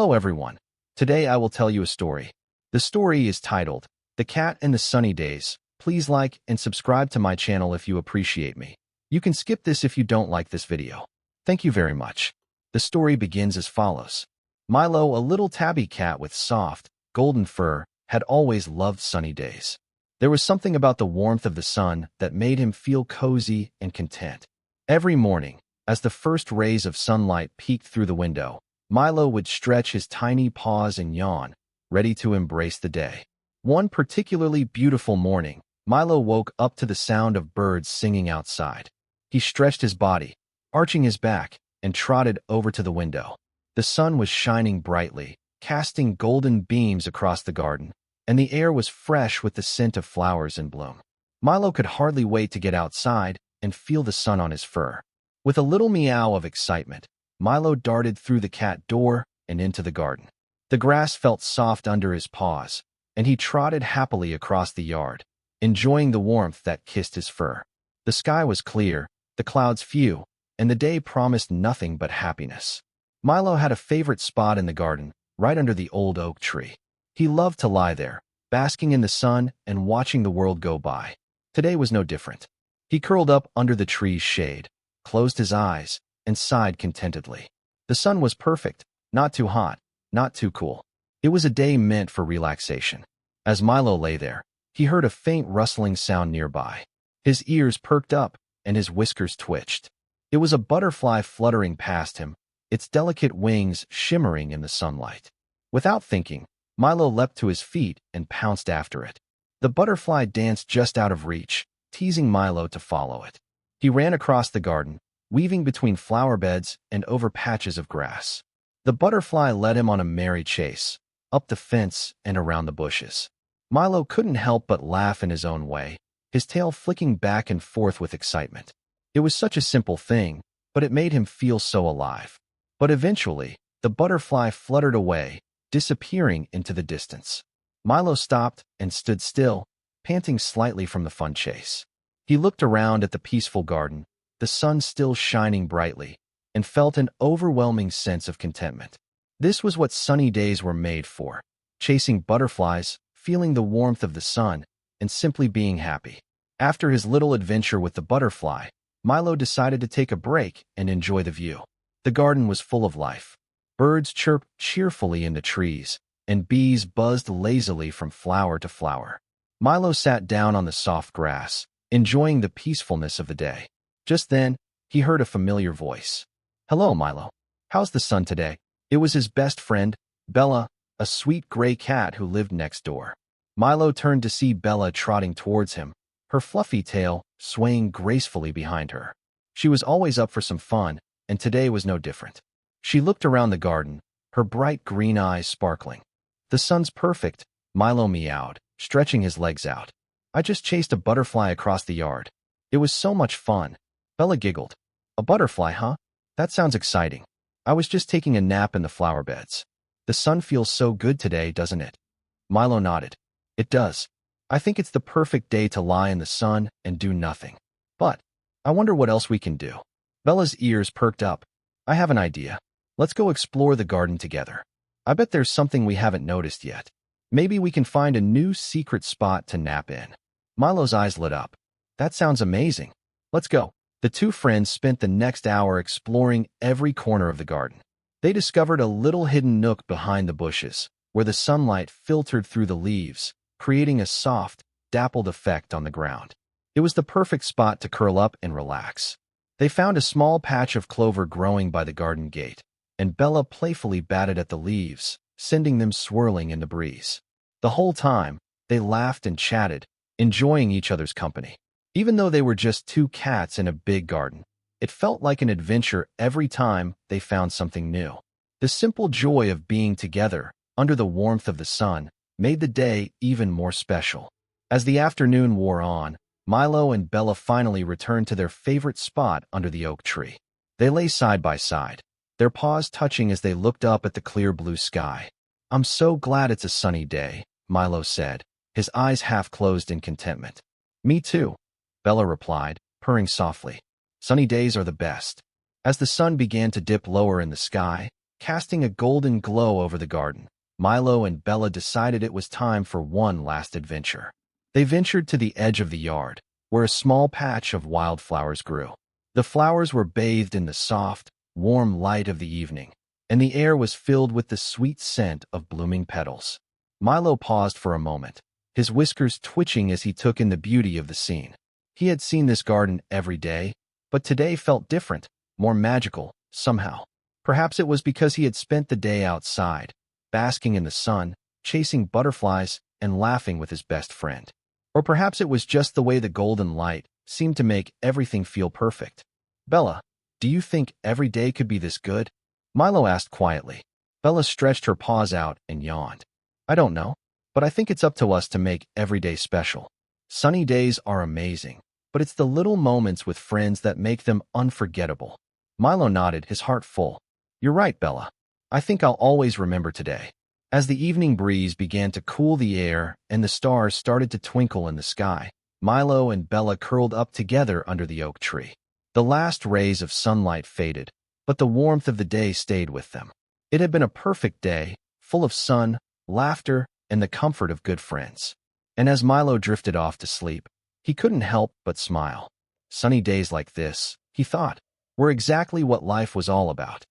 Hello everyone. Today I will tell you a story. The story is titled, The Cat and the Sunny Days. Please like and subscribe to my channel if you appreciate me. You can skip this if you don't like this video. Thank you very much. The story begins as follows. Milo, a little tabby cat with soft, golden fur, had always loved sunny days. There was something about the warmth of the sun that made him feel cozy and content. Every morning, as the first rays of sunlight peeked through the window, Milo would stretch his tiny paws and yawn, ready to embrace the day. One particularly beautiful morning, Milo woke up to the sound of birds singing outside. He stretched his body, arching his back, and trotted over to the window. The sun was shining brightly, casting golden beams across the garden, and the air was fresh with the scent of flowers in bloom. Milo could hardly wait to get outside and feel the sun on his fur. With a little meow of excitement, Milo darted through the cat door and into the garden. The grass felt soft under his paws, and he trotted happily across the yard, enjoying the warmth that kissed his fur. The sky was clear, the clouds few, and the day promised nothing but happiness. Milo had a favorite spot in the garden, right under the old oak tree. He loved to lie there, basking in the sun and watching the world go by. Today was no different. He curled up under the tree's shade, closed his eyes, and sighed contentedly. The sun was perfect, not too hot, not too cool. It was a day meant for relaxation. As Milo lay there, he heard a faint rustling sound nearby. His ears perked up, and his whiskers twitched. It was a butterfly fluttering past him, its delicate wings shimmering in the sunlight. Without thinking, Milo leapt to his feet and pounced after it. The butterfly danced just out of reach, teasing Milo to follow it. He ran across the garden, weaving between flower beds and over patches of grass. The butterfly led him on a merry chase, up the fence and around the bushes. Milo couldn't help but laugh in his own way, his tail flicking back and forth with excitement. It was such a simple thing, but it made him feel so alive. But eventually, the butterfly fluttered away, disappearing into the distance. Milo stopped and stood still, panting slightly from the fun chase. He looked around at the peaceful garden, the sun still shining brightly, and felt an overwhelming sense of contentment. This was what sunny days were made for, chasing butterflies, feeling the warmth of the sun, and simply being happy. After his little adventure with the butterfly, Milo decided to take a break and enjoy the view. The garden was full of life. Birds chirped cheerfully in the trees, and bees buzzed lazily from flower to flower. Milo sat down on the soft grass, enjoying the peacefulness of the day. Just then, he heard a familiar voice. "Hello, Milo. How's the sun today?" It was his best friend, Bella, a sweet gray cat who lived next door. Milo turned to see Bella trotting towards him, her fluffy tail swaying gracefully behind her. She was always up for some fun, and today was no different. She looked around the garden, her bright green eyes sparkling. "The sun's perfect," Milo meowed, stretching his legs out. "I just chased a butterfly across the yard. It was so much fun." Bella giggled. "A butterfly, huh? That sounds exciting. I was just taking a nap in the flower beds. The sun feels so good today, doesn't it?" Milo nodded. "It does. I think it's the perfect day to lie in the sun and do nothing. But I wonder what else we can do." Bella's ears perked up. "I have an idea. Let's go explore the garden together. I bet there's something we haven't noticed yet. Maybe we can find a new secret spot to nap in." Milo's eyes lit up. "That sounds amazing. Let's go." The two friends spent the next hour exploring every corner of the garden. They discovered a little hidden nook behind the bushes, where the sunlight filtered through the leaves, creating a soft, dappled effect on the ground. It was the perfect spot to curl up and relax. They found a small patch of clover growing by the garden gate, and Bella playfully batted at the leaves, sending them swirling in the breeze. The whole time, they laughed and chatted, enjoying each other's company. Even though they were just two cats in a big garden, it felt like an adventure every time they found something new. The simple joy of being together, under the warmth of the sun, made the day even more special. As the afternoon wore on, Milo and Bella finally returned to their favorite spot under the oak tree. They lay side by side, their paws touching as they looked up at the clear blue sky. "I'm so glad it's a sunny day," Milo said, his eyes half closed in contentment. "Me too," Bella replied, purring softly. "Sunny days are the best." As the sun began to dip lower in the sky, casting a golden glow over the garden. Milo and Bella decided it was time for one last adventure. They ventured to the edge of the yard, where a small patch of wildflowers grew. The flowers were bathed in the soft, warm light of the evening, and the air was filled with the sweet scent of blooming petals. Milo paused for a moment, his whiskers twitching as he took in the beauty of the scene. He had seen this garden every day, but today felt different, more magical, somehow. Perhaps it was because he had spent the day outside, basking in the sun, chasing butterflies, and laughing with his best friend. Or perhaps it was just the way the golden light seemed to make everything feel perfect. "Bella, do you think every day could be this good?" Milo asked quietly. Bella stretched her paws out and yawned. "I don't know, but I think it's up to us to make every day special. Sunny days are amazing, but it's the little moments with friends that make them unforgettable." Milo nodded, his heart full. "You're right, Bella. I think I'll always remember today." As the evening breeze began to cool the air and the stars started to twinkle in the sky, Milo and Bella curled up together under the oak tree. The last rays of sunlight faded, but the warmth of the day stayed with them. It had been a perfect day, full of sun, laughter, and the comfort of good friends. And as Milo drifted off to sleep, he couldn't help but smile. Sunny days like this, he thought, were exactly what life was all about.